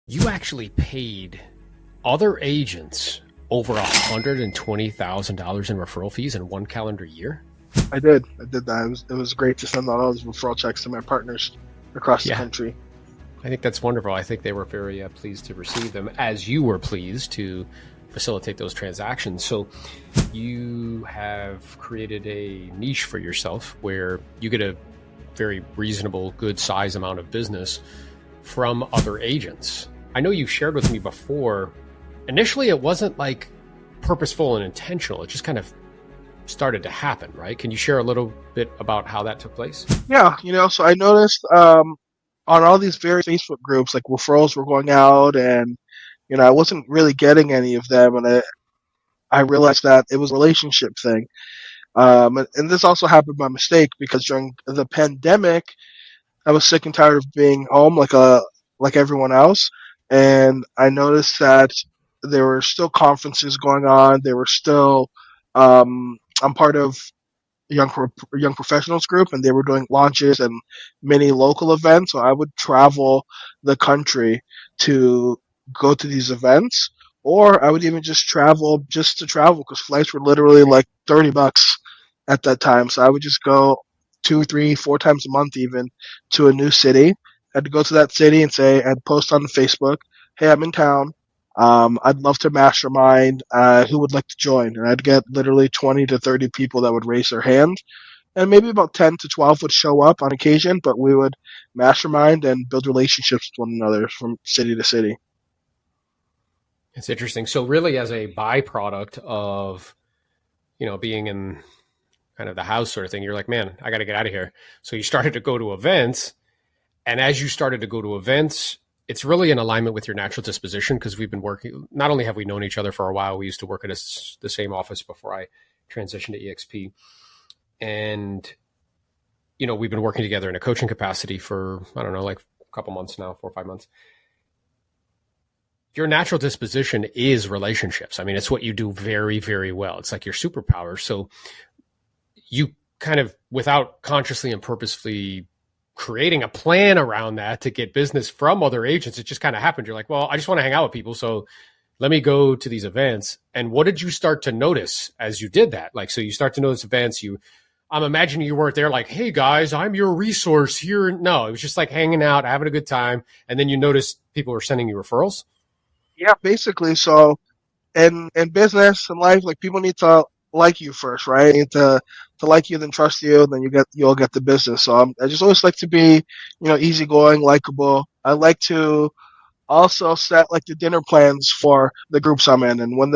You actually paid other agents over $120,000 in referral fees in one calendar year? I did. I did that. It was great to send out all those referral checks to my partners across the Yeah, country. I think that's wonderful. I think they were very pleased to receive them, as you were pleased to facilitate those transactions. So you have created a niche for yourself where you get a very reasonable, good size amount of business from other agents. I know you've shared with me before, initially it wasn't like purposeful and intentional. It just kind of started to happen, right? Can you share a little bit about how that took place? Yeah, so I noticed on all these various Facebook groups, like referrals were going out, and I wasn't really getting any of them, and I realized that it was a relationship thing. And this also happened by mistake because during the pandemic, I was sick and tired of being home like everyone else, and I noticed that there were still conferences going on. There were still I'm part of young young professionals group, and they were doing launches and many local events. So I would travel the country to go to these events, or I would even just travel just to travel because flights were literally like $30 at that time. So I would just go two, three, four times a month even to a new city. I had to go to that city and say I'd post on Facebook, "Hey, I'm in town. I'd love to mastermind. Who would like to join?" And I'd get literally 20 to 30 people that would raise their hand, and maybe about 10 to 12 would show up on occasion. But we would mastermind and build relationships with one another from city to city. It's interesting. So really as a byproduct of, being in kind of the house sort of thing, you're like, man, I got to get out of here. So you started to go to events. And as you started to go to events, it's really in alignment with your natural disposition because we've been working, not only have we known each other for a while, we used to work at the same office before I transitioned to EXP. And, we've been working together in a coaching capacity for, I don't know, like a couple months now, 4 or 5 months. Your natural disposition is relationships. I mean, it's what you do very, very well. It's like your superpower. So you kind of, without consciously and purposefully creating a plan around that to get business from other agents, it just kind of happened. You're like, well, I just want to hang out with people. So let me go to these events. And what did you start to notice as you did that? Like, so you start to notice events, I'm imagining you weren't there like, hey guys, I'm your resource here. No, it was just like hanging out, having a good time. And then you noticed people were sending you referrals. Yeah, basically. So in business and life, like people need to like you first, right? They need to like you, then trust you, then you'll get the business. So I just always like to be, easygoing, likable. I like to also set like the dinner plans for the groups I'm in. And when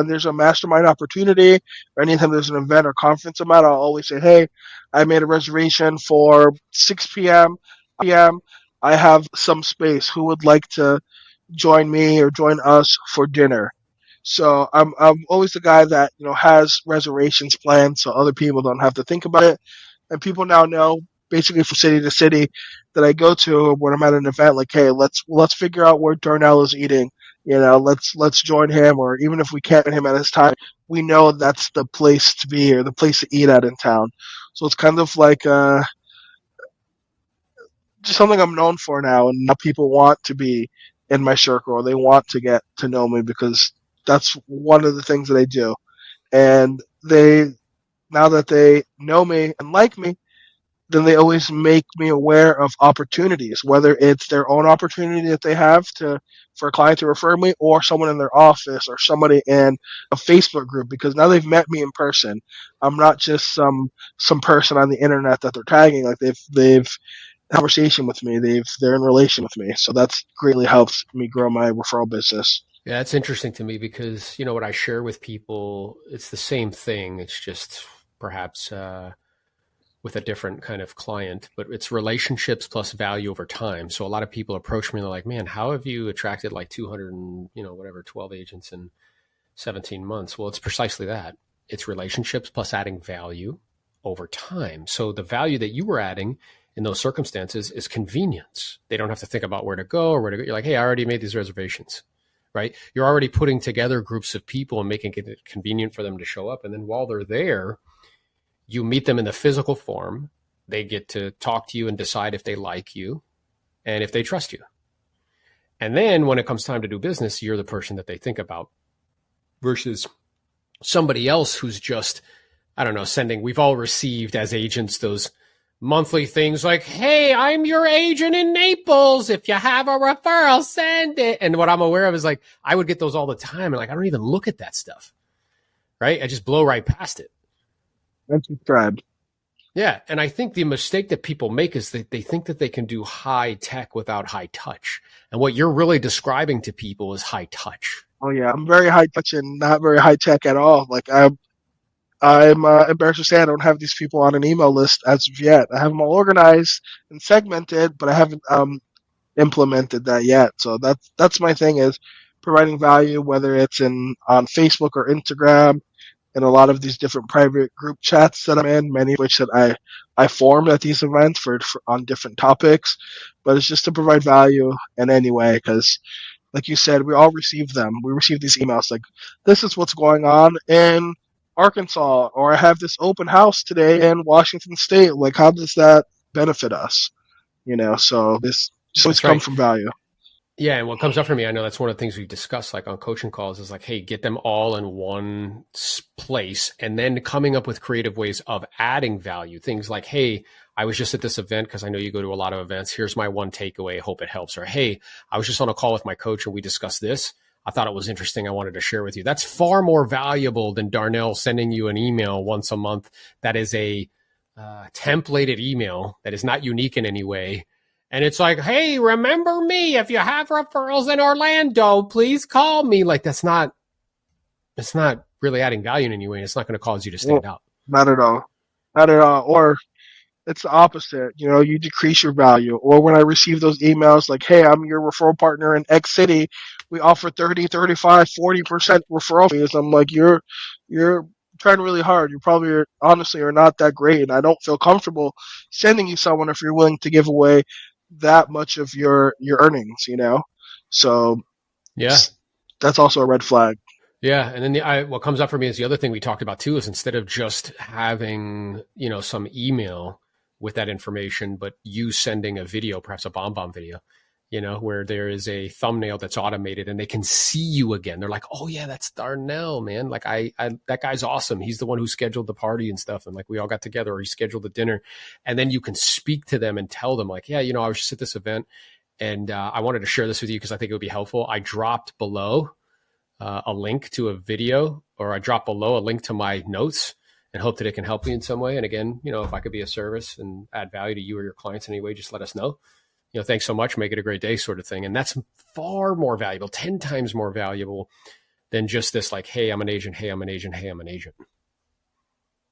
there's a mastermind opportunity or anytime there's an event or conference I'm at, I'll always say, "Hey, I made a reservation for 6 p.m. I have some space. Who would like to join me or join us for dinner?" So I'm always the guy that has reservations planned, so other people don't have to think about it. And people now know basically from city to city that I go to when I'm at an event, like, hey, let's figure out where Darnell is eating. Let's join him, or even if we can't join him at his time, we know that's the place to be or the place to eat at in town. So it's kind of like just something I'm known for now, and now people want to be in my circle, or they want to get to know me because that's one of the things that I do. And they now that they know me and like me, then they always make me aware of opportunities, whether it's their own opportunity that they have to for a client to refer me, or someone in their office, or somebody in a Facebook group, because now they've met me in person. I'm not just some person on the internet that they're tagging. Like they've conversation with me. They're in relation with me. So that's greatly helped me grow my referral business. Yeah, that's interesting to me because, what I share with people, it's the same thing. It's just perhaps with a different kind of client, but it's relationships plus value over time. So a lot of people approach me and they're like, man, how have you attracted like 200 and, whatever, 12 agents in 17 months? Well, it's precisely that. It's relationships plus adding value over time. So the value that you were adding in those circumstances is convenience. They don't have to think about where to go or where to go. You're like, hey, I already made these reservations, right? You're already putting together groups of people and making it convenient for them to show up. And then while they're there, you meet them in the physical form. They get to talk to you and decide if they like you and if they trust you. And then when it comes time to do business, you're the person that they think about versus somebody else who's just, I don't know, sending, we've all received as agents those monthly things like, hey, I'm your agent in Naples. If you have a referral, send it. And what I'm aware of is like, I would get those all the time. And like, I don't even look at that stuff, right? I just blow right past it. Unsubscribe. Yeah. And I think the mistake that people make is that they think that they can do high tech without high touch. And what you're really describing to people is high touch. Oh yeah, I'm very high touch and not very high tech at all. Like I'm embarrassed to say I don't have these people on an email list as of yet. I have them all organized and segmented, but I haven't implemented that yet. So that's my thing is providing value, whether it's in on Facebook or Instagram, and a lot of these different private group chats that I'm in, many of which that I formed at these events for on different topics. But it's just to provide value in any way because like you said, we all receive them. We receive these emails like, this is what's going on in Arkansas, or I have this open house today in Washington State. Like, how does that benefit us? So this just always That's come right. from value. Yeah, and what comes up for me, I know that's one of the things we've discussed, like on coaching calls, is like, hey, get them all in one place, and then coming up with creative ways of adding value. Things like, hey, I was just at this event because I know you go to a lot of events. Here's my one takeaway. Hope it helps. Or, hey, I was just on a call with my coach and we discussed this. I thought it was interesting. I wanted to share with you. That's far more valuable than Darnell sending you an email once a month that is a templated email that is not unique in any way. And it's like, hey, remember me. If you have referrals in Orlando, please call me. Like, it's not really adding value in any way. And it's not going to cause you to stand Well, out. not at all. Not at all. Or it's the opposite. You decrease your value. Or when I receive those emails like, hey, I'm your referral partner in X city, we offer 30, 35, 40% referral fees. I'm like, you're trying really hard. You probably honestly are not that great. And I don't feel comfortable sending you someone if you're willing to give away that much of your earnings. So Yeah. that's also a red flag. Yeah. And then what comes up for me is the other thing we talked about too, is instead of just having, some email with that information, but you sending a video, perhaps a bomb video, where there is a thumbnail that's automated and they can see you again. They're like, oh yeah, that's Darnell, man. Like I that guy's awesome. He's the one who scheduled the party and stuff. And like, we all got together, or he scheduled the dinner. And then you can speak to them and tell them like, yeah, I was just at this event and I wanted to share this with you because I think it would be helpful. I dropped below a link to a video, or I drop below a link to my notes, and hope that it can help you in some way. And again, if I could be a service and add value to you or your clients in any way, just let us know. Thanks so much. Make it a great day, sort of thing. And that's far more valuable, 10 times more valuable than just this like, hey, I'm an agent. Hey, I'm an agent. Hey, I'm an agent.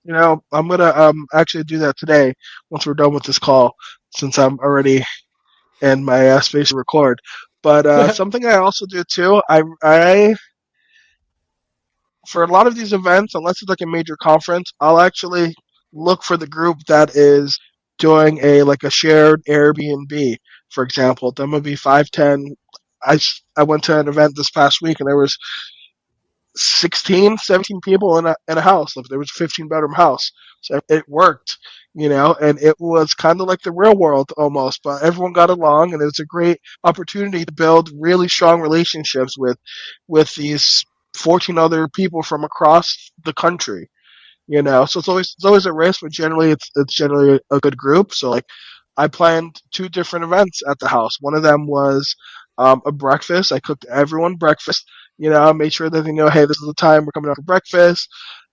I'm gonna actually do that today once we're done with this call, since I'm already in my space to record. But something I also do too, I for a lot of these events, unless it's like a major conference, I'll actually look for the group that is doing a shared Airbnb, for example. That would be 5, 10. I went to an event this past week and there was 16, 17 people in a house. Like, there was a 15-bedroom house. So it worked, and it was kind of like the real world almost, but everyone got along and it was a great opportunity to build really strong relationships with these 14 other people from across the country. So it's always a risk, but generally it's generally a good group. So like, I planned 2 different events at the house. One of them was a breakfast. I cooked everyone breakfast. Made sure that they know, hey, this is the time we're coming out for breakfast.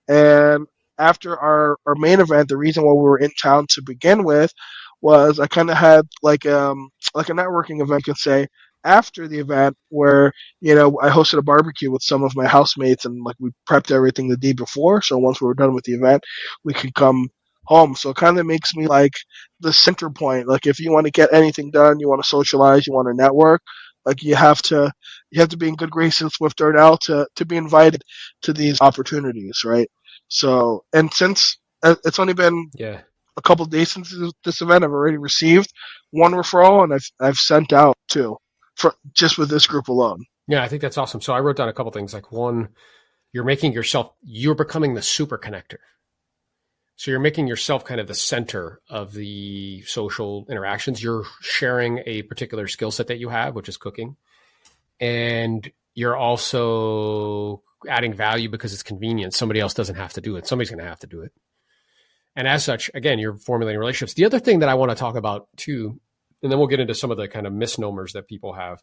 And after our main event, the reason why we were in town to begin with was I kind of had like a networking event, you could say, after the event where I hosted a barbecue with some of my housemates and like we prepped everything the day before. So once we were done with the event, we could come home. So it kind of makes me like the center point. Like, if you want to get anything done, you want to socialize, you want to network, like you have to be in good graces with Darnell to be invited to these opportunities, right? So, and since it's only been Yeah. a couple of days since this event, I've already received 1 referral and I've sent out 2 for just with this group alone. Yeah. I think that's awesome. So I wrote down a couple things. Like, one, you're becoming the super connector. So you're making yourself kind of the center of the social interactions. You're sharing a particular skill set that you have, which is cooking. and you're also adding value because it's convenient. Somebody else doesn't have to do it. Somebody's going to have to do it. And as such, again, you're formulating relationships. The other thing that I want to talk about too, and then we'll get into some of the kind of misnomers that people have.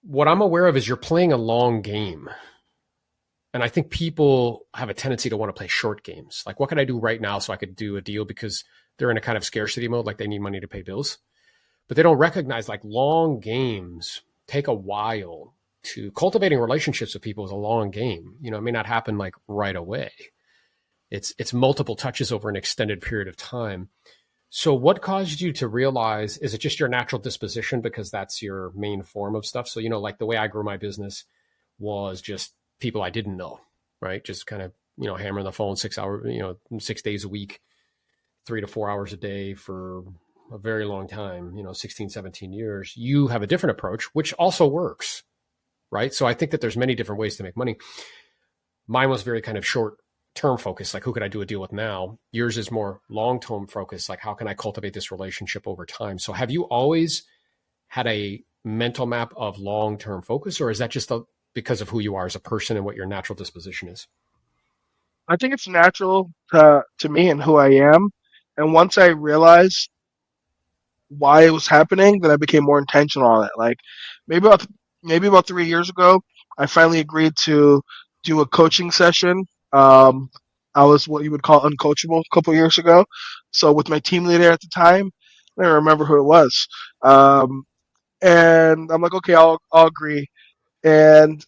What I'm aware of is you're playing a long game. And I think people have a tendency to want to play short games. Like, what can I do right now so I could do a deal, because they're in a kind of scarcity mode, like they need money to pay bills. But they don't recognize like long games take a while. To cultivating relationships with people is a long game. You know, it may not happen like right away. It's multiple touches over an extended period of time. So what caused you to realize, is it just your natural disposition because that's your main form of stuff? So, you know, like the way I grew my business was just people I didn't know, right? Just kind of, you know, hammering the phone 6 hours, you know, 6 days a week, 3 to 4 hours a day for a very long time, you know, 16, 17 years. You have a different approach, which also works, right? So I think that there's many different ways to make money. Mine was very kind of short term focus, like who could I do a deal with now? Yours is more long term focus, like how can I cultivate this relationship over time? So have you always had a mental map of long term focus, or is that just because of who you are as a person and what your natural disposition is? I think it's natural to me and who I am. And once I realized why it was happening, then I became more intentional on it. Like maybe about maybe about 3 years ago, I finally agreed to do a coaching session. Um, I was what you would call uncoachable a couple years ago. So with my team leader at the time, I don't remember who it was. Um, and I'm like, okay, I'll agree. And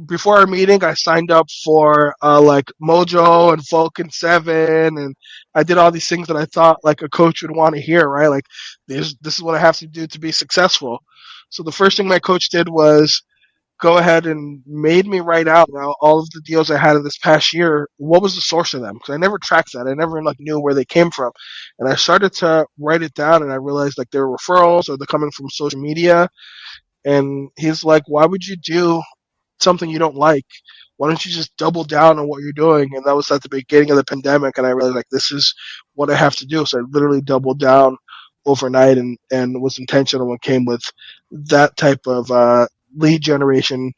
before our meeting, I signed up for like Mojo and Vulcan 7, and I did all these things that I thought like a coach would want to hear, right? Like this is what I have to do to be successful. So the first thing my coach did was go ahead and made me write out now all of the deals I had in this past year. What was the source of them? Because I never tracked that. I never like knew where they came from, and I started to write it down, and I realized like they were referrals or they're coming from social media. And he's like, "Why would you do something you don't like? Why don't you just double down on what you're doing?" And that was at the beginning of the pandemic, and I realized like this is what I have to do. So I literally doubled down overnight and was intentional and came with that type of lead generation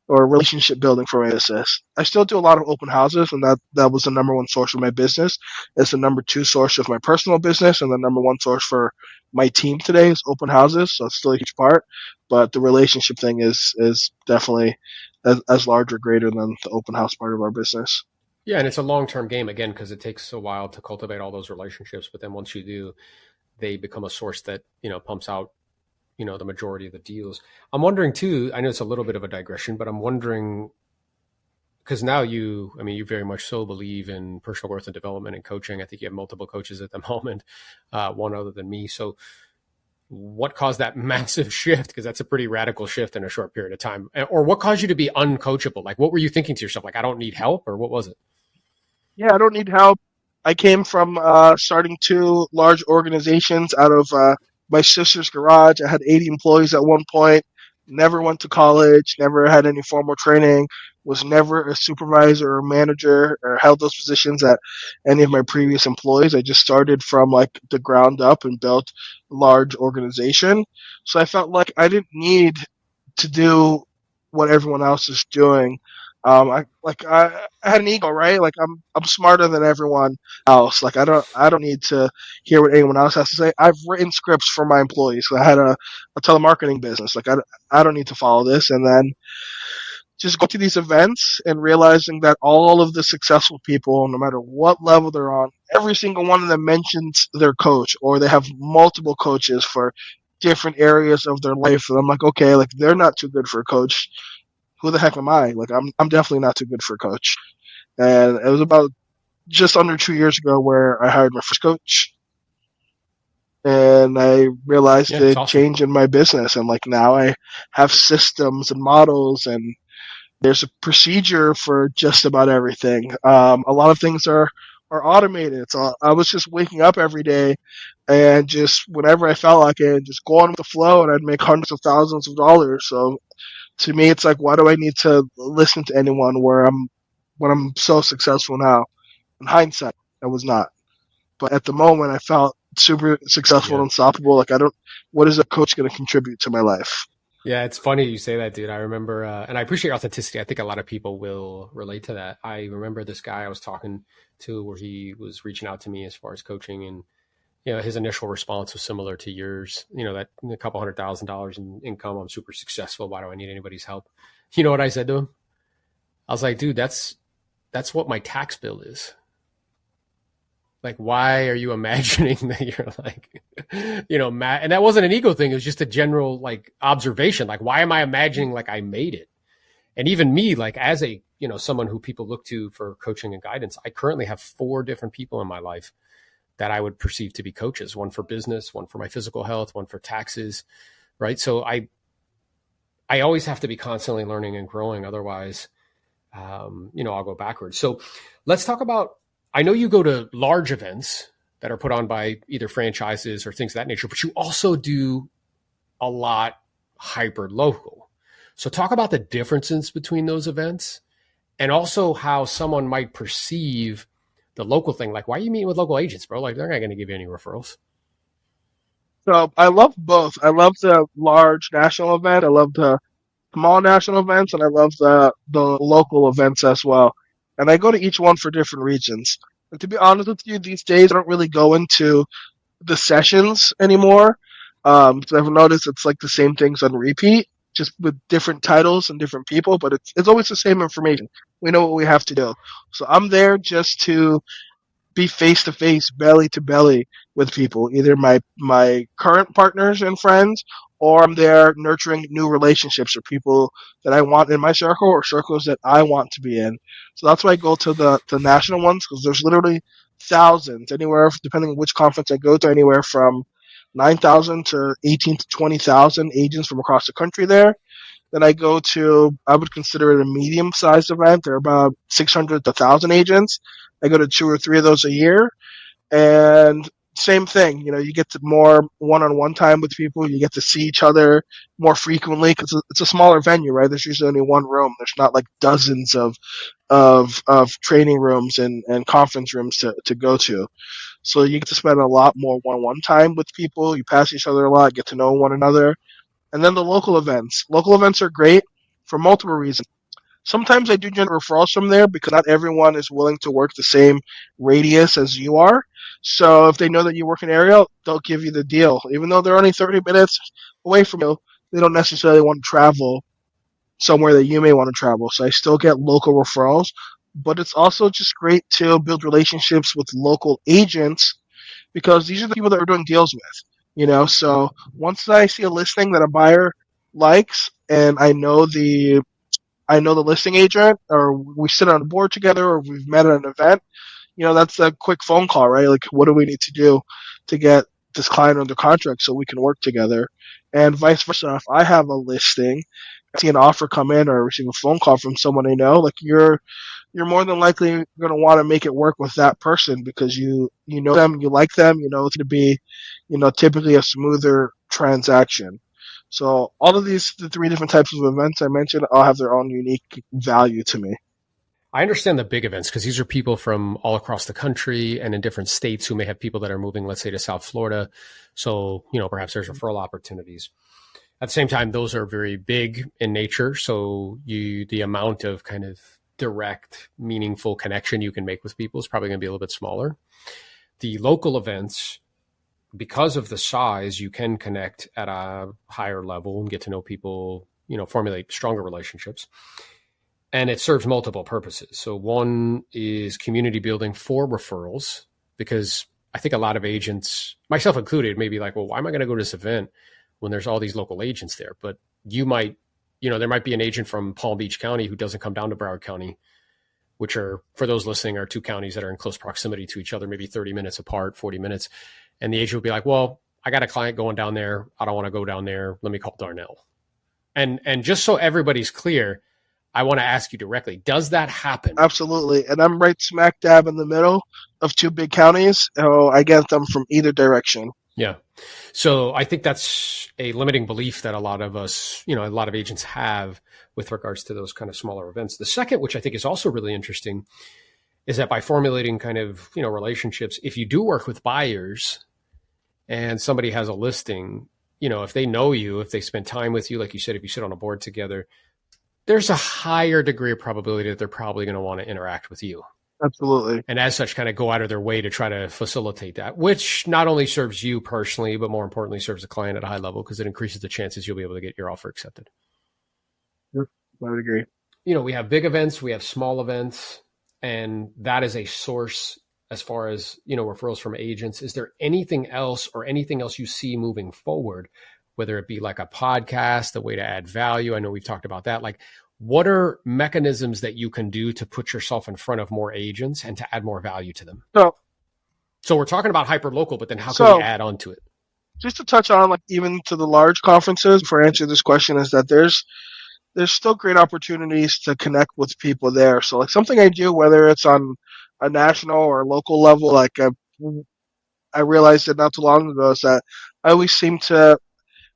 or relationship building for my business. I still do a lot of open houses, and that was the number one source of my business. It's the number two source of my personal business, and the number one source for my team today is open houses. So it's still a huge part, but the relationship thing is definitely as large or greater than the open house part of our business. Yeah, and it's a long term game again because it takes a while to cultivate all those relationships. But then once you do, they become a source that, you know, pumps out, you know, the majority of the deals. I'm wondering too. I know it's a little bit of a digression, but I'm wondering, because now you, I mean, you very much so believe in personal growth and development and coaching. I think you have multiple coaches at the moment, one other than me. So what caused that massive shift? Because that's a pretty radical shift in a short period of time. Or what caused you to be uncoachable? Like, what were you thinking to yourself? Like, I don't need help, or what was it? Yeah, I don't need help. I came from starting two large organizations out of my sister's garage. I had 80 employees at one point. Never went to college. Never had any formal training. Was never a supervisor or manager or held those positions at any of my previous employees. I just started from like the ground up and built a large organization. So I felt like I didn't need to do what everyone else is doing. I had an ego, right? Like I'm smarter than everyone else. Like I don't need to hear what anyone else has to say. I've written scripts for my employees. So I had a telemarketing business. Like I don't need to follow this. And then just go to these events and realizing that all of the successful people, no matter what level they're on, every single one of them mentions their coach or they have multiple coaches for different areas of their life. And I'm like, okay, like they're not too good for a coach. Who the heck am I? Like I'm definitely not too good for a coach. And it was about just under 2 years ago where I hired my first coach, and I realized Yeah, it's the awesome. change in my business. And like now I have systems and models, and there's a procedure for just about everything. A lot of things are automated. So I was just waking up every day and just whenever I felt like it, just go on with the flow, and I'd make hundreds of thousands of dollars. So to me, it's like, why do I need to listen to anyone where I'm when I'm so successful now? In hindsight, I was not, but at the moment, I felt super successful and Yeah. unstoppable. Like I don't, what is a coach going to contribute to my life? Yeah, it's funny you say that, dude. I remember, and I appreciate your authenticity. I think a lot of people will relate to that. I remember this guy I was talking to where he was reaching out to me as far as coaching, and his initial response was similar to yours. That a couple $100,000 in income, I'm super successful. Why do I need anybody's help? You know what I said to him? I was like, dude, that's what my tax bill is. Like, why are you imagining that you're like, Matt? And that wasn't an ego thing. It was just a general like observation. Like, why am I imagining like I made it? And even me, like as a, someone who people look to for coaching and guidance, I currently have 4 different people in my life that I would perceive to be coaches, one for business, one for my physical health, one for taxes. Right. So I always have to be constantly learning and growing. Otherwise, I'll go backwards. So let's talk about, I know you go to large events that are put on by either franchises or things of that nature, but you also do a lot hyper local. So talk about the differences between those events and also how someone might perceive the local thing. Like, why are you meeting with local agents, bro? Like, they're not going to give you any referrals. So I love both. I love the large national event. I love the small national events, and I love the local events as well. And I go to each one for different reasons. And to be honest with you, these days I don't really go into the sessions anymore. So I've noticed it's like the same things on repeat, just with different titles and different people, but it's always the same information. We know what we have to do. So I'm there just to be face to face, belly to belly with people, either my current partners and friends, or I'm there nurturing new relationships or people that I want in my circle or circles that I want to be in. So that's why I go to the national ones, because there's literally thousands, anywhere depending on which conference I go to, anywhere from 9,000 to 18 to 20,000 agents from across the country there. Then I would consider it a medium sized event. There are about 600 to 1,000 agents. I go to 2 or 3 of those a year. And same thing, you get to more one on one time with people. You get to see each other more frequently because it's a smaller venue, right? There's usually only one room. There's not like dozens of training rooms and conference rooms to go to. So you get to spend a lot more one on one time with people. You pass each other a lot, get to know one another. And then the local events. Local events are great for multiple reasons. Sometimes I do generate referrals from there because not everyone is willing to work the same radius as you are. So if they know that you work in an area, they'll give you the deal. Even though they're only 30 minutes away from you, they don't necessarily want to travel somewhere that you may want to travel. So I still get local referrals, but it's also just great to build relationships with local agents because these are the people that we're doing deals with. So once I see a listing that a buyer likes and I know the listing agent, or we sit on a board together, or we've met at an event, that's a quick phone call, right? Like, what do we need to do to get this client under contract so we can work together? And vice versa. If I have a listing, I see an offer come in or receive a phone call from someone I know, like you're more than likely going to want to make it work with that person because you know them, you like them, it's going to be, typically a smoother transaction. So all of the 3 different types of events I mentioned all have their own unique value to me. I understand the big events because these are people from all across the country and in different states who may have people that are moving, let's say, to South Florida. So, perhaps there's referral opportunities. At the same time, those are very big in nature. So the amount of kind of direct, meaningful connection you can make with people is probably going to be a little bit smaller. The local events, because of the size, you can connect at a higher level and get to know people, formulate stronger relationships. And it serves multiple purposes. So one is community building for referrals, because I think a lot of agents, myself included, may be like, well, why am I going to go to this event when there's all these local agents there? But there might be an agent from Palm Beach County who doesn't come down to Broward County, which are, for those listening, are 2 counties that are in close proximity to each other, maybe 30 minutes apart, 40 minutes. And the agent will be like, well, I got a client going down there. I don't want to go down there. Let me call Darnell. And just so everybody's clear, I want to ask you directly, does that happen? Absolutely. And I'm right smack dab in the middle of 2 big counties. So I get them from either direction. Yeah. So I think that's a limiting belief that a lot of us, a lot of agents have with regards to those kind of smaller events. The second, which I think is also really interesting, is that by formulating kind of, relationships, if you do work with buyers and somebody has a listing, if they know you, if they spend time with you, like you said, if you sit on a board together, there's a higher degree of probability that they're probably going to want to interact with you. Absolutely. And as such, kind of go out of their way to try to facilitate that, which not only serves you personally, but more importantly, serves the client at a high level because it increases the chances you'll be able to get your offer accepted. Yep, I would agree. We have big events, we have small events, and that is a source as far as, referrals from agents. Is there anything else you see moving forward, whether it be like a podcast, a way to add value? I know we've talked about that. Like, what are mechanisms that you can do to put yourself in front of more agents and to add more value to them? So we're talking about hyper local, but then how can we add on to it? Just to touch on, like, even to the large conferences, for answering this question, is that there's still great opportunities to connect with people there. So, like, something I do, whether it's on a national or local level, like I realized it not too long ago, is that I always seem to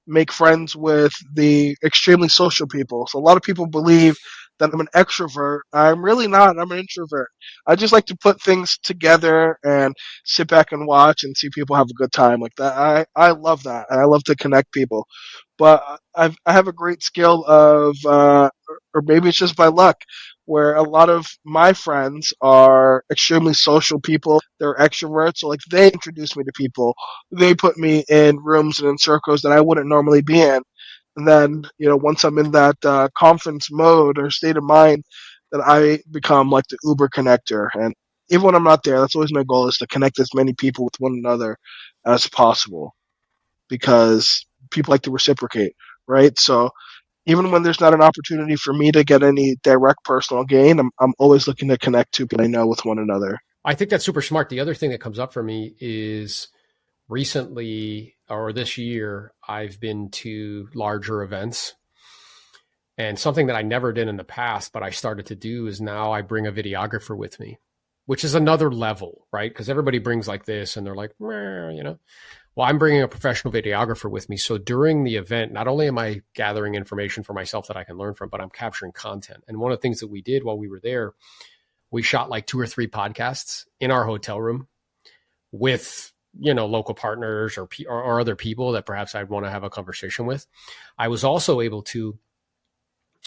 make friends with the extremely social people. So a lot of people believe that I'm an extrovert. I'm really not. I'm an introvert. I just like to put things together and sit back and watch and see people have a good time like that. I love that. And I love to connect people. But I have a great skill of, or maybe it's just by luck, where a lot of my friends are extremely social people. They're extroverts, so like they introduce me to people. They put me in rooms and in circles that I wouldn't normally be in. And then, once I'm in that conference mode or state of mind, that I become like the Uber connector. And even when I'm not there, that's always my goal, is to connect as many people with one another as possible, because people like to reciprocate, right? So even when there's not an opportunity for me to get any direct personal gain, I'm always looking to connect two people I know with one another. I think that's super smart. The other thing that comes up for me is recently, or this year, I've been to larger events. And something that I never did in the past, but I started to do, is now I bring a videographer with me, which is another level, right? Because everybody brings like this and they're like, well, I'm bringing a professional videographer with me. So during the event, not only am I gathering information for myself that I can learn from, but I'm capturing content. And one of the things that we did while we were there, we shot like 2 or 3 podcasts in our hotel room with, local partners or other people that perhaps I'd want to have a conversation with. I was also able to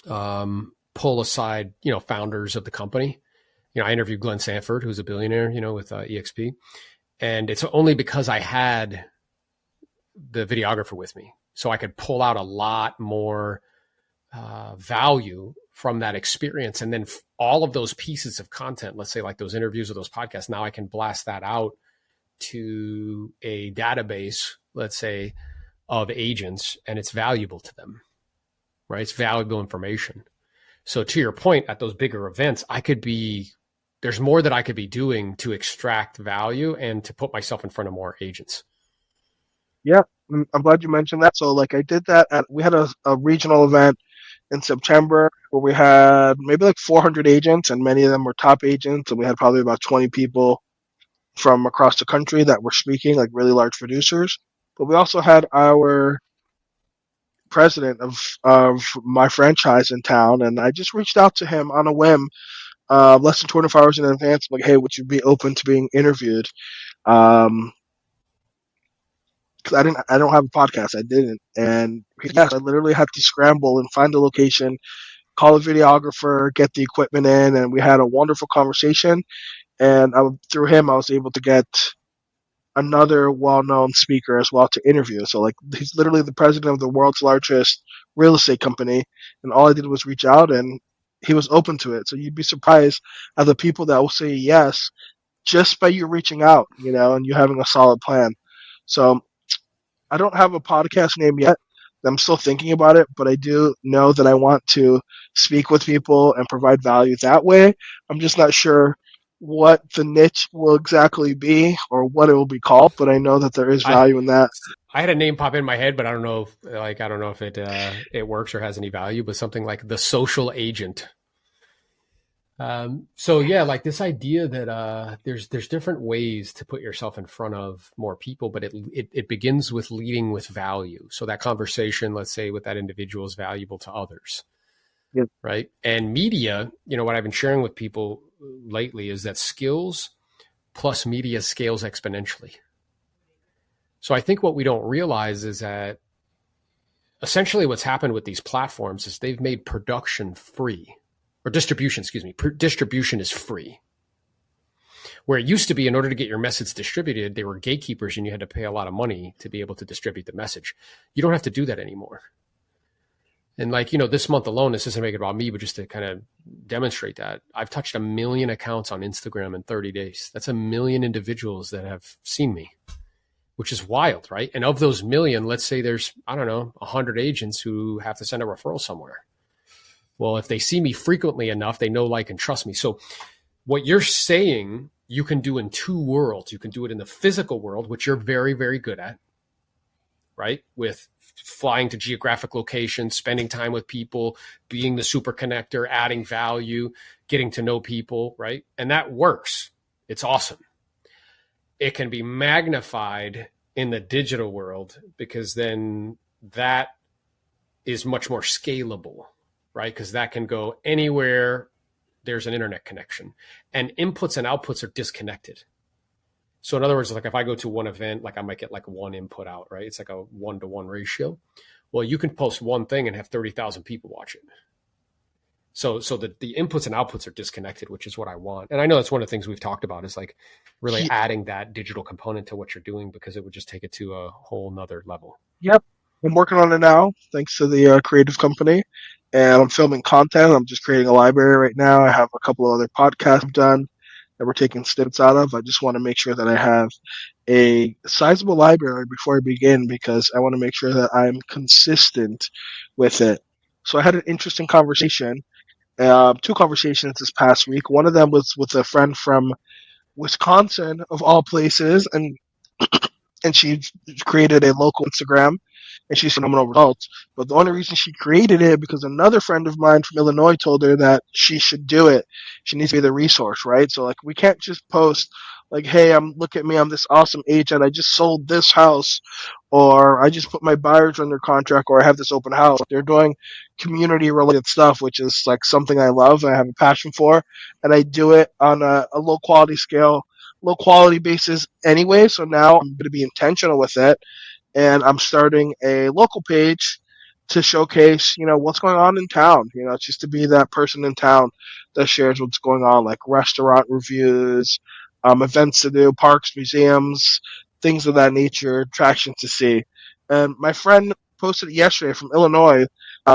pull aside, founders of the company. I interviewed Glenn Sanford, who's a billionaire, with EXP. And it's only because I had the videographer with me, so I could pull out a lot more value from that experience. And then all of those pieces of content, let's say like those interviews or those podcasts, now I can blast that out to a database, let's say, of agents, and it's valuable to them, right? It's valuable information. So to your point, at those bigger events, there's more that I could be doing to extract value and to put myself in front of more agents. Yeah, I'm glad you mentioned that. So like I did that we had a regional event in September where we had maybe like 400 agents, and many of them were top agents. And we had probably about 20 people from across the country that were speaking, like really large producers. But we also had our president of my franchise in town, and I just reached out to him on a whim, less than 24 hours in advance, like, hey, would you be open to being interviewed? Because I don't have a podcast, I didn't, and yes, I literally had to scramble and find a location, call a videographer, get the equipment in, and we had a wonderful conversation. And through him, I was able to get another well-known speaker as well to interview. So like he's literally the president of the world's largest real estate company, and all I did was reach out, and he was open to it. So you'd be surprised at the people that will say yes just by you reaching out, and you having a solid plan. So I don't have a podcast name yet. I'm still thinking about it, but I do know that I want to speak with people and provide value that way. I'm just not sure what the niche will exactly be or what it will be called, but I know that there is value in that. I had a name pop in my head, but I don't know if it works or has any value, but something like the social agent. So yeah, like this idea that there's different ways to put yourself in front of more people, but it begins with leading with value. So that conversation, let's say, with that individual is valuable to others. Yep. Right. And media, what I've been sharing with people lately is that skills plus media scales exponentially. So I think what we don't realize is that, essentially what's happened with these platforms is they've made production free, or distribution, excuse me. Distribution is free. Where it used to be, in order to get your message distributed, they were gatekeepers and you had to pay a lot of money to be able to distribute the message. You don't have to do that anymore. And like, this month alone, this isn't making it about me, but just to kind of demonstrate that, I've touched 1 million accounts on Instagram in 30 days. That's 1 million individuals that have seen me, which is wild, right? And of those million, let's say there's, 100 agents who have to send a referral somewhere. Well, if they see me frequently enough, they know, like, and trust me. So what you're saying, you can do in two worlds. You can do it in the physical world, which you're very, very good at, right? With flying to geographic locations, spending time with people, being the super connector, adding value, getting to know people, right? And that works. It's awesome. It can be magnified in the digital world because then that is much more scalable, right? Because that can go anywhere there's an internet connection, and inputs and outputs are disconnected. So in other words, like if I go to one event, like I might get like one input out, right? It's like a 1-to-1 ratio. Well, you can post one thing and have 30,000 people watch it. So the inputs and outputs are disconnected, which is what I want. And I know that's one of the things we've talked about is like really adding that digital component to what you're doing, because it would just take it to a whole nother level. Yep. I'm working on it now, thanks to the creative company. And I'm filming content. I'm just creating a library right now. I have a couple of other podcasts I've done that we're taking snippets out of. I just want to make sure that I have a sizable library before I begin, because I want to make sure that I'm consistent with it. So I had an interesting conversation, two conversations this past week. One of them was with a friend from Wisconsin, of all places, and she created a local Instagram, and she's phenomenal results. But the only reason she created it because another friend of mine from Illinois told her that she should do it. She needs to be the resource, right? So like we can't just post like, "Hey, look at me, I'm this awesome agent. I just sold this house," or "I just put my buyers under contract," or "I have this open house." They're doing community related stuff, which is like something I love and I have a passion for, and I do it on a low quality scale, low quality basis anyway. So now I'm going to be intentional with it, and I'm starting a local page to showcase, what's going on in town. Just to be that person in town that shares what's going on, like restaurant reviews, events to do, parks, museums, things of that nature, attractions to see. And my friend posted it yesterday from Illinois.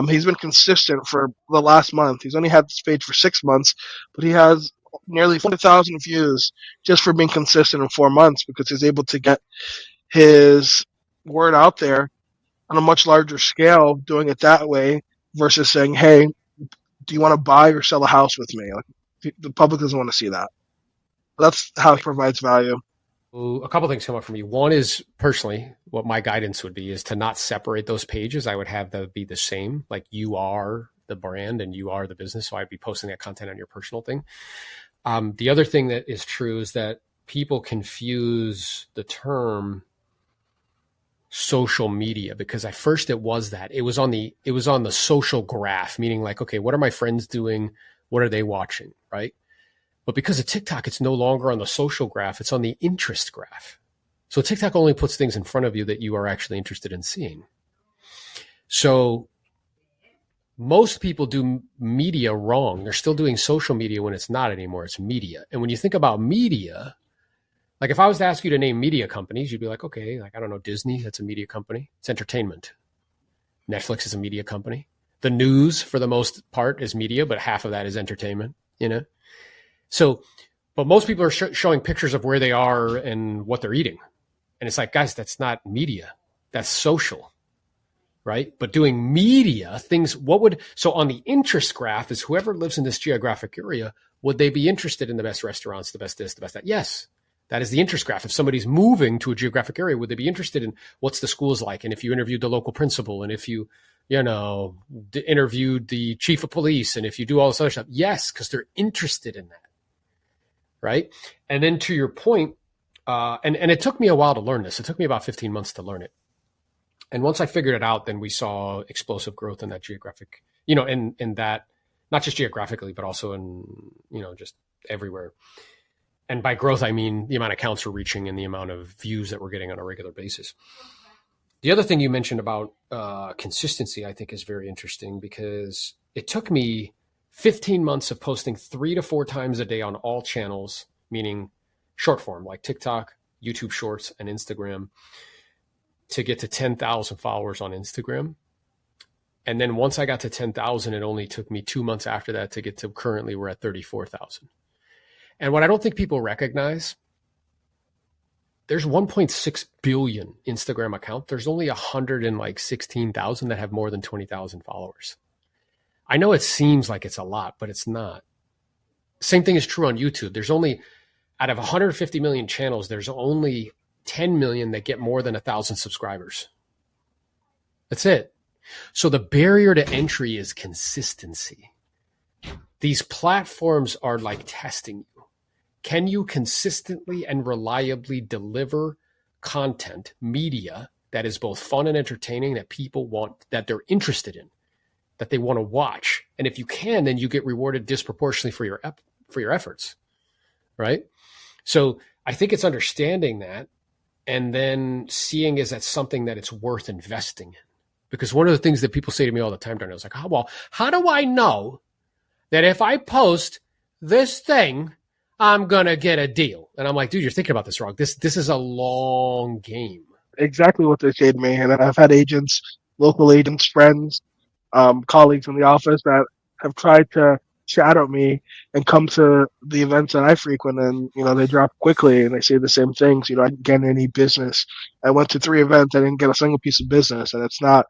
He's been consistent for the last month. He's only had this page for 6 months, but he has nearly 400,000 views just for being consistent in 4 months, because he's able to get his word out there on a much larger scale doing it that way versus saying, "Hey, do you want to buy or sell a house with me?" Like, the public doesn't want to see that. That's how he provides value. A couple things come up for me. One is, personally, what my guidance would be is to not separate those pages. I would have them be the same. Like, you are the brand and you are the business. So I'd be posting that content on your personal thing. The other thing that is true is that people confuse the term social media, because at first it was that it was on the social graph, meaning like, okay, what are my friends doing? What are they watching? Right. But because of TikTok, it's no longer on the social graph. It's on the interest graph. So TikTok only puts things in front of you that you are actually interested in seeing. So most people do media wrong. They're still doing social media when it's not anymore. It's media. And when you think about media, like if I was to ask you to name media companies, you'd be like, okay, like, I don't know, Disney, that's a media company. It's entertainment. Netflix is a media company. The news, for the most part, is media, but half of that is entertainment, So, but most people are showing pictures of where they are and what they're eating. And it's like, guys, that's not media. That's social, right? But doing media things, so on the interest graph is whoever lives in this geographic area, would they be interested in the best restaurants, the best this, the best that? Yes. That is the interest graph. If somebody's moving to a geographic area, would they be interested in what's the schools like? And if you interviewed the local principal, and if you, interviewed the chief of police, and if you do all this other stuff, yes, because they're interested in that. Right. And then to your point, and it took me a while to learn this. It took me about 15 months to learn it. And once I figured it out, then we saw explosive growth in that geographic, in that, not just geographically, but also in, just everywhere. And by growth, I mean the amount of accounts we're reaching and the amount of views that we're getting on a regular basis. The other thing you mentioned about consistency, I think, is very interesting because it took me 15 months of posting 3 to 4 times a day on all channels, meaning short form like TikTok, YouTube Shorts, and Instagram, to get to 10,000 followers on Instagram. And then once I got to 10,000, it only took me 2 months after that to get to currently we're at 34,000. And what I don't think people recognize, there's 1.6 billion Instagram accounts. There's only 116,000 that have more than 20,000 followers. I know it seems like it's a lot, but it's not. Same thing is true on YouTube. There's only, out of 150 million channels, there's only 10 million that get more than 1,000 subscribers. That's it. So the barrier to entry is consistency. These platforms are like testing you. Can you consistently and reliably deliver content, media that is both fun and entertaining, that people want, that they're interested in, that they want to watch? And if you can, then you get rewarded disproportionately for your efforts, right? So I think it's understanding that and then seeing is that something that it's worth investing in. Because one of the things that people say to me all the time, Darnell, is like, oh, well, how do I know that if I post this thing, I'm going to get a deal? And I'm like, dude, you're thinking about this wrong. This is a long game. Exactly what they say to me. And I've had agents, local agents, friends, colleagues in the office that have tried to shadow me and come to the events that I frequent, and they drop quickly and they say the same things. I didn't get any business. I went to 3 events, I didn't get a single piece of business, and it's not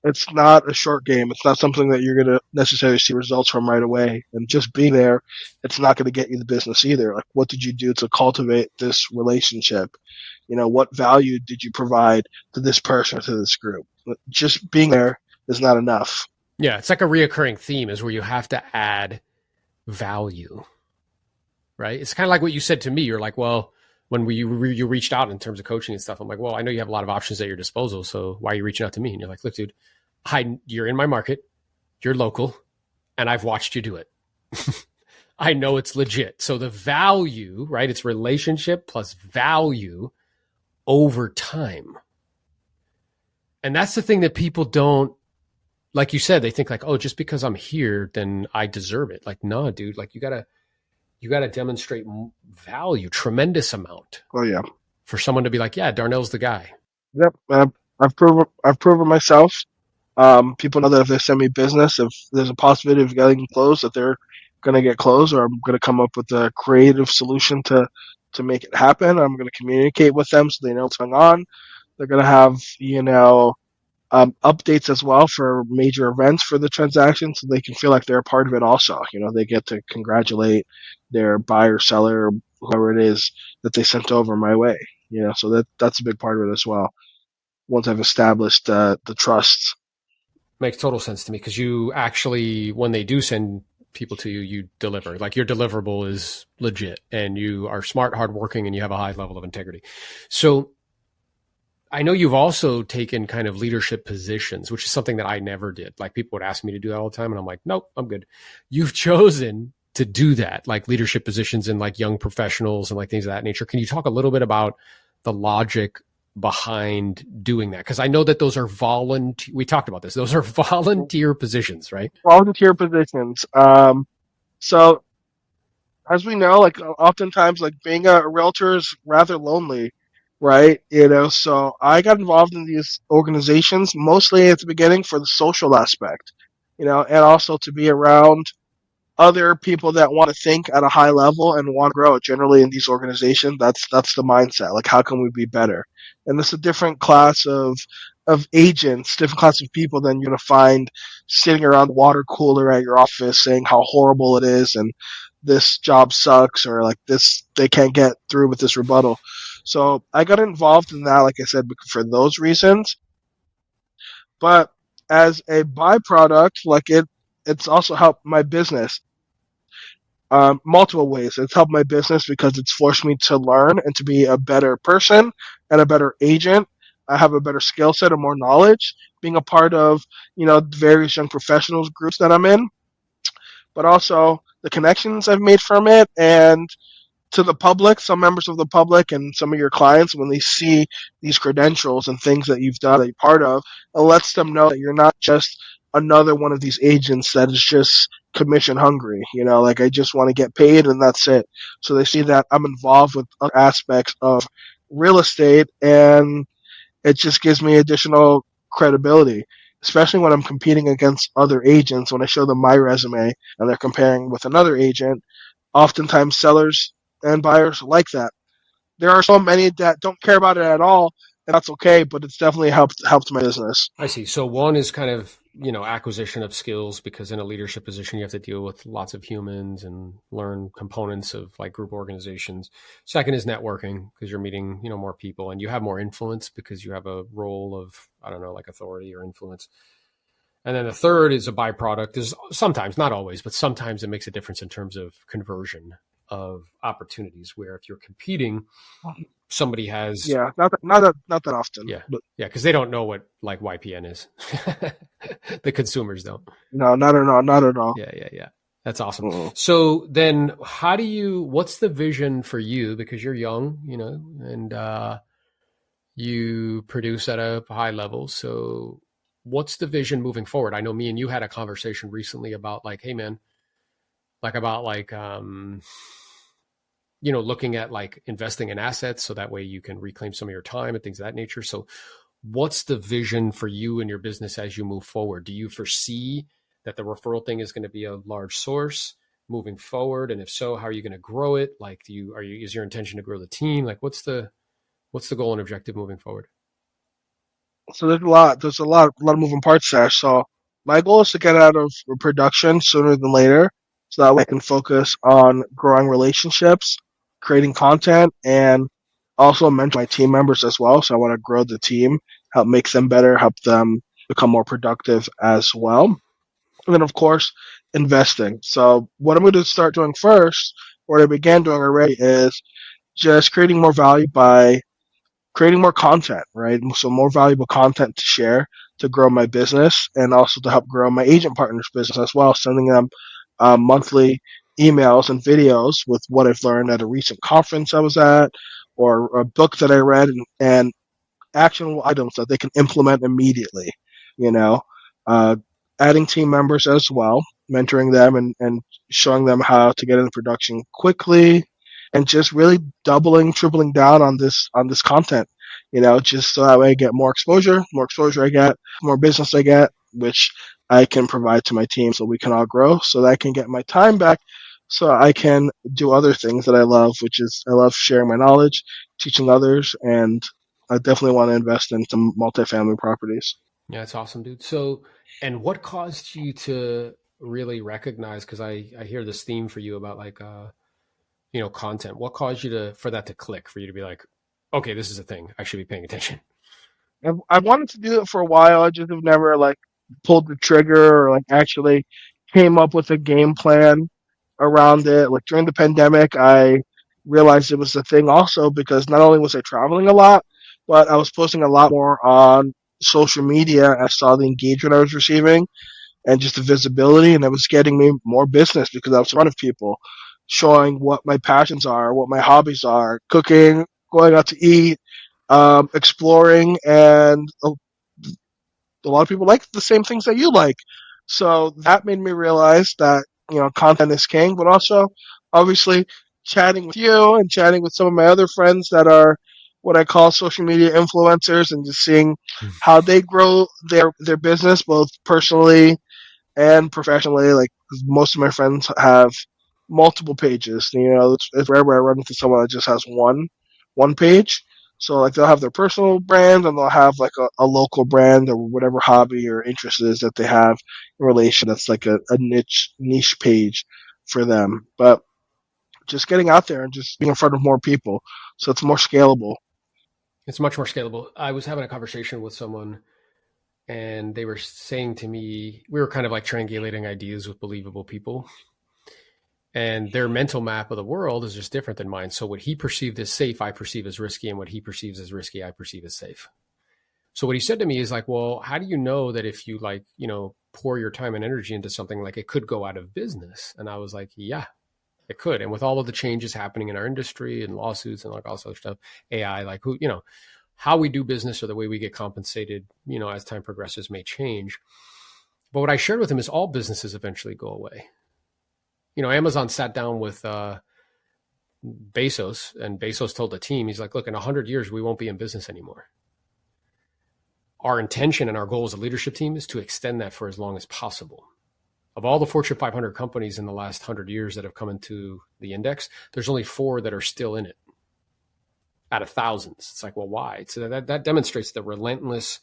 a short game. It's not something that you're going to necessarily see results from right away. And just being there, it's not going to get you the business either. Like, what did you do to cultivate this relationship? What value did you provide to this person or to this group? Just being there is not enough. Yeah, it's like a reoccurring theme is where you have to add value, right? It's kind of like what you said to me. You're like, well, when you reached out in terms of coaching and stuff, I'm like, well, I know you have a lot of options at your disposal, so why are you reaching out to me? And you're like, look, dude, you're in my market, you're local, and I've watched you do it. I know it's legit. So the value, right? It's relationship plus value over time. And that's the thing that people don't, like you said, they think like, oh, just because I'm here, then I deserve it. Like, no, dude, like you gotta demonstrate value, tremendous amount. Oh yeah. For someone to be like, yeah, Darnell's the guy. Yep. I've proven myself. People know that if they send me business, if there's a possibility of getting closed, that they're going to get closed, or I'm going to come up with a creative solution to make it happen. I'm going to communicate with them so they know what's going on. They're going to have, updates as well for major events for the transaction, so they can feel like they're a part of it also. They get to congratulate their buyer, seller, whoever it is that they sent over my way. So that's a big part of it as well. Once I've established the trust. Makes total sense to me because you actually, when they do send people to you, you deliver. Like your deliverable is legit and you are smart, hardworking, and you have a high level of integrity. So I know you've also taken kind of leadership positions, which is something that I never did. Like people would ask me to do that all the time, and I'm like, nope, I'm good. You've chosen to do that, like leadership positions in like young professionals and like things of that nature. Can you talk a little bit about the logic behind doing that? Because I know that those are volunteer. We talked about this. Those are volunteer positions, right? Volunteer positions. So as we know, like oftentimes, like being a realtor is rather lonely, right? So I got involved in these organizations mostly at the beginning for the social aspect, and also to be around other people that want to think at a high level and want to grow. Generally, in these organizations, that's the mindset. Like, how can we be better? And this is a different class of agents, different class of people than you're gonna find sitting around the water cooler at your office saying how horrible it is and this job sucks, or like this they can't get through with this rebuttal. So I got involved in that, like I said, for those reasons. But as a byproduct, like it's also helped my business. Multiple ways. It's helped my business because it's forced me to learn and to be a better person and a better agent. I have a better skill set and more knowledge being a part of, various young professionals groups that I'm in, but also the connections I've made from it, and to the public, some members of the public and some of your clients, when they see these credentials and things that you've done that you're part of, it lets them know that you're not just another one of these agents that is just commission hungry. Like I just want to get paid and that's it. So they see that I'm involved with other aspects of real estate, and it just gives me additional credibility, especially when I'm competing against other agents. When I show them my resume and they're comparing with another agent, oftentimes sellers and buyers like that. There are so many that don't care about it at all, and that's okay. But it's definitely helped my business. I see. So one is kind of, acquisition of skills, because in a leadership position, you have to deal with lots of humans and learn components of like group organizations. Second is networking, because you're meeting, more people and you have more influence because you have a role of, I don't know, like authority or influence. And then the third is a byproduct, is sometimes, not always, but sometimes it makes a difference in terms of conversion of opportunities, where if you're competing, somebody has, Yeah, not that often, yeah, but yeah, because they don't know what like YPN is. The consumers don't. no, not at all. Yeah, yeah, yeah. That's awesome. Mm-mm. So then what's the vision for you? Because you're young, and you produce at a high level. So what's the vision moving forward? I know me and you had a conversation recently about like, hey man, like about like, looking at like investing in assets so that way you can reclaim some of your time and things of that nature. So what's the vision for you and your business as you move forward? Do you foresee that the referral thing is going to be a large source moving forward? And if so, how are you going to grow it? Like, is your intention to grow the team? Like, what's the goal and objective moving forward? So there's a lot of moving parts there. So my goal is to get out of production sooner than later, so that way I can focus on growing relationships, creating content, and also mentor my team members as well. So I want to grow the team, help make them better, help them become more productive as well. And then of course, investing. So what I'm going to start doing first, what I began doing already, is just creating more value by creating more content, right? So more valuable content to share to grow my business and also to help grow my agent partners' business as well, sending them monthly emails and videos with what I've learned at a recent conference I was at or a book that I read, and actionable items that they can implement immediately. You know, uh, adding team members as well, mentoring them and showing them how to get into production quickly, and just really doubling, tripling down on this content. Just so that way I get more exposure. More exposure I get, more business I get, which I can provide to my team, so we can all grow. So that I can get my time back, so I can do other things that I love, which is I love sharing my knowledge, teaching others, and I definitely want to invest in some multifamily properties. Yeah, it's awesome, dude. So, and what caused you to really recognize? Because I hear this theme for you about like, content. What caused you for that to click, for you to be like, okay, this is a thing. I should be paying attention. I wanted to do it for a while. I just have never like pulled the trigger or like actually came up with a game plan around it. Like during the pandemic, I realized it was a thing also because not only was I traveling a lot, but I was posting a lot more on social media. I saw the engagement I was receiving and just the visibility, and it was getting me more business because I was in front of people, showing what my passions are, what my hobbies are, cooking, going out to eat, exploring, and a lot of people like the same things that you like. So that made me realize that, content is king, but also obviously chatting with you and chatting with some of my other friends that are what I call social media influencers, and just seeing how they grow their business both personally and professionally. Like 'cause most of my friends have multiple pages. It's rare where I run into someone that just has one page. So like they'll have their personal brand and they'll have like a local brand or whatever hobby or interest is that they have in relation. That's like a niche page for them. But just getting out there and just being in front of more people, so it's more scalable. It's much more scalable. I was having a conversation with someone, and they were saying to me, we were kind of like triangulating ideas with believable people, and their mental map of the world is just different than mine. So what he perceived as safe, I perceive as risky, and what he perceives as risky, I perceive as safe. So what he said to me is like, well, how do you know that if you like, pour your time and energy into something, like it could go out of business? And I was like, yeah. It could. And with all of the changes happening in our industry and lawsuits and like all this other stuff, AI, like who, how we do business or the way we get compensated, as time progresses may change. But what I shared with him is all businesses eventually go away. Amazon sat down with Bezos, and Bezos told the team, he's like, look, in 100 years, we won't be in business anymore. Our intention and our goal as a leadership team is to extend that for as long as possible. Of all the Fortune 500 companies in the last 100 years that have come into the index, there's only 4 that are still in it out of thousands. It's like, well, why? So that demonstrates the relentless,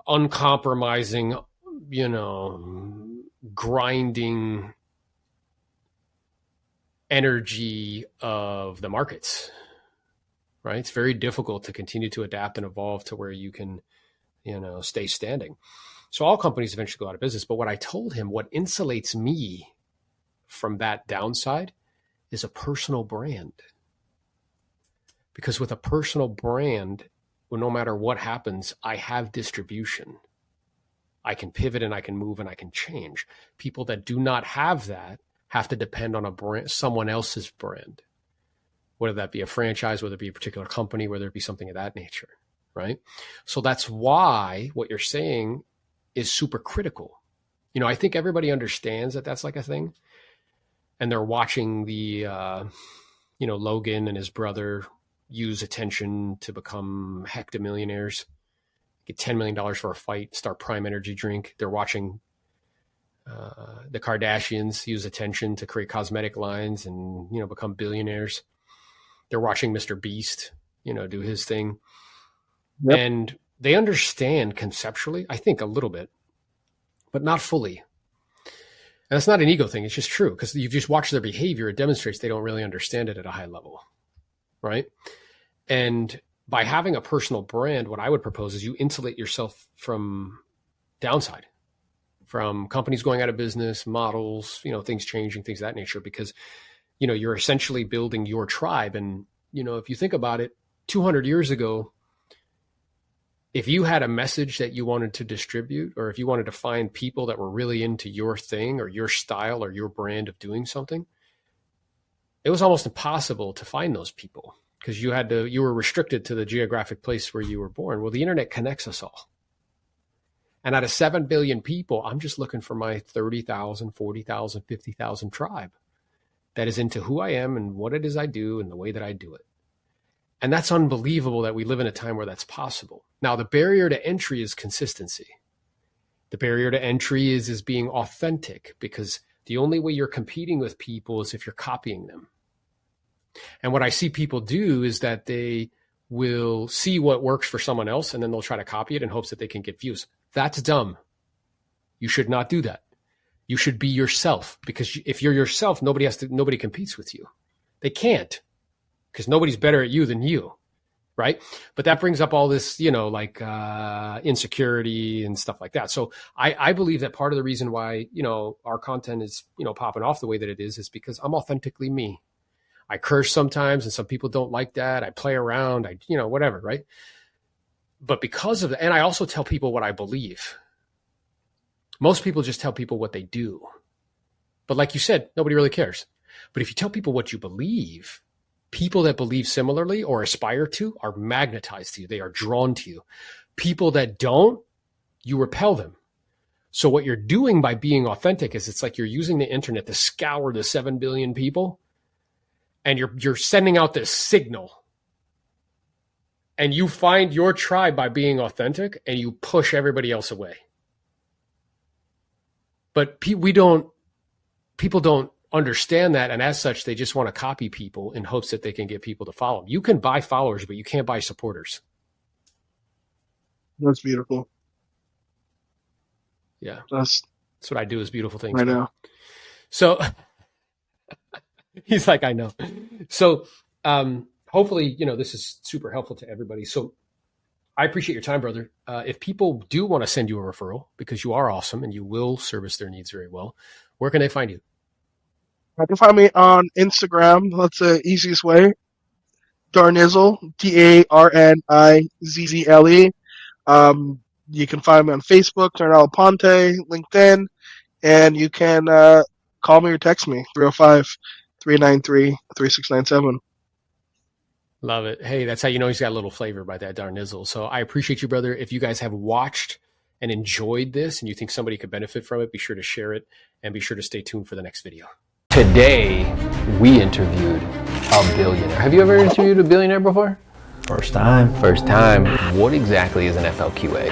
uncompromising, grinding energy of the markets, right? It's very difficult to continue to adapt and evolve to where you can, stay standing. So all companies eventually go out of business. But what I told him, what insulates me from that downside is a personal brand. Because with a personal brand, well, no matter what happens, I have distribution. I can pivot and I can move and I can change. People that do not have that have to depend on a brand, someone else's brand, whether that be a franchise, whether it be a particular company, whether it be something of that nature, right? So that's why what you're saying is super critical. I think everybody understands that that's like a thing, and they're watching the, Logan and his brother use attention to become hectamillionaires, get $10 million for a fight, start Prime Energy drink. They're watching the Kardashians use attention to create cosmetic lines and, become billionaires. They're watching Mr. Beast, do his thing. Yep. And they understand conceptually, I think a little bit, but not fully. And it's not an ego thing. It's just true because you've just watched their behavior. It demonstrates they don't really understand it at a high level, right? And by having a personal brand, what I would propose is you insulate yourself from downside, from companies going out of business, models, things changing, things of that nature, because, you're essentially building your tribe. And, if you think about it, 200 years ago, if you had a message that you wanted to distribute, or if you wanted to find people that were really into your thing or your style or your brand of doing something, it was almost impossible to find those people because you were restricted to the geographic place where you were born. Well, the internet connects us all. And out of 7 billion people, I'm just looking for my 30,000, 40,000, 50,000 tribe that is into who I am and what it is I do and the way that I do it. And that's unbelievable that we live in a time where that's possible. Now, the barrier to entry is consistency. The barrier to entry is being authentic, because the only way you're competing with people is if you're copying them. And what I see people do is that they will see what works for someone else and then they'll try to copy it in hopes that they can get views. That's dumb. You should not do that. You should be yourself, because if you're yourself, nobody competes with you. They can't, because nobody's better at you than you, right? But that brings up all this, insecurity and stuff like that. So I believe that part of the reason why, our content is, popping off the way that it is because I'm authentically me. I curse sometimes and some people don't like that. I play around, whatever, right? But because of that, and I also tell people what I believe. Most people just tell people what they do. But like you said, nobody really cares. But if you tell people what you believe, people that believe similarly or aspire to are magnetized to you. They are drawn to you. People that don't, you repel them. So what you're doing by being authentic is it's like you're using the internet to scour the 7 billion people, and you're sending out this signal. And you find your tribe by being authentic, and you push everybody else away. But people don't understand that, and as such, they just want to copy people in hopes that they can get people to follow them. You can buy followers, but you can't buy supporters. That's beautiful. Yeah, that's what I do. Is beautiful things. I know. So he's like, I know. So hopefully, this is super helpful to everybody. So I appreciate your time, brother. If people do want to send you a referral because you are awesome and you will service their needs very well, where can they find you? You can find me on Instagram. That's the easiest way. Darnizzle, Darnizzle. You can find me on Facebook, Darnell Aponte, LinkedIn, and you can call me or text me, 305-393-3697. Love it. Hey, that's how you know he's got a little flavor by that Darnizzle. So I appreciate you, brother. If you guys have watched and enjoyed this and you think somebody could benefit from it, be sure to share it and be sure to stay tuned for the next video. Today, we interviewed a billionaire. Have you ever interviewed a billionaire before? First time. First time. What exactly is an FLQA?